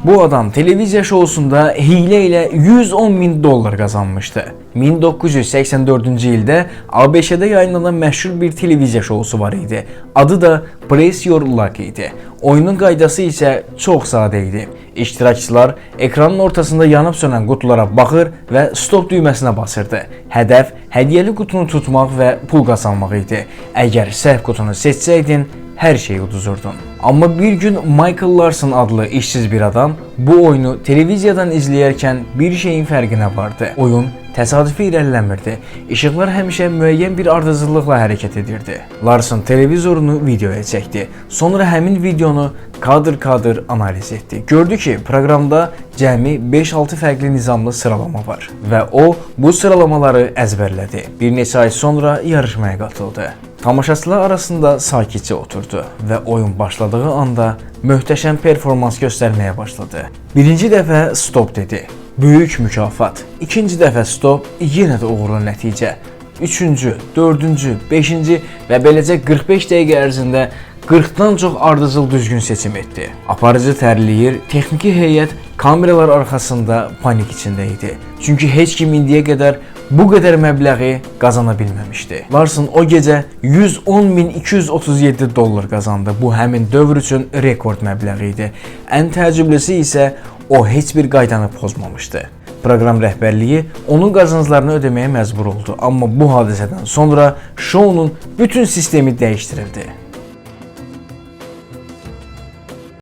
Bu adam televiziya şousunda hile ilə 110.000 dollar qazanmışdı. 1984-cü ildə ABŞ-də yayınlanan məşhur bir televiziya şousu var idi. Adı da Press Your Luck idi. Oyunun qaydası isə çox sadə idi. İştirakçılar ekranın ortasında yanıb sönən qutulara baxır və stop düyməsinə basırdı. Hədəf hədiyyəli qutunu tutmaq və pul qazanmaq idi. Əgər səhv qutunu seçsəydin, hər şeyi uduzurdun. Amma bir gün Michael Larson adlı işsiz bir adam bu oyunu televiziyadan izləyərkən bir şeyin fərqinə vardı. Oyun təsadüfi irəliləmirdi. İşıqlar həmişə müəyyən bir ardıcıllıqla hərəkət edirdi. Larson televizorunu videoya çəkdi. Sonra həmin videonu kadr-kadr analiz etdi. Gördü ki, proqramda cəmi 5-6 fərqli nizamlı sıralama var və o bu sıralamaları əzbərlədi. Bir neçə ay sonra yarışmaya qatıldı. Tamaşaçılar arasında sakitcə oturdu və oyun başladığı anda möhtəşəm performans göstərməyə başladı. Birinci dəfə stop dedi. Böyük mükafat. İkinci dəfə stop, yenə də uğurlu nəticə. Üçüncü, dördüncü, beşinci və beləcə 45 dəqiqə ərzində 40-dan çox ardıcıl düzgün seçim etdi. Aparıcı tərləyir, texniki heyət kameralar arxasında panik içində idi. Çünki heç kim indiyə qədər bu qədər məbləği qazana bilməmişdi. Larson o gecə 110.237 dollar qazandı. Bu həmin dövr üçün rekord məbləği idi. Ən təəccüblüsü isə o heç bir qaydanı pozmamışdı. Proqram rəhbərliyi onun qazanclarını ödəməyə məcbur oldu. Amma bu hadisədən sonra şounun bütün sistemi dəyişdirildi.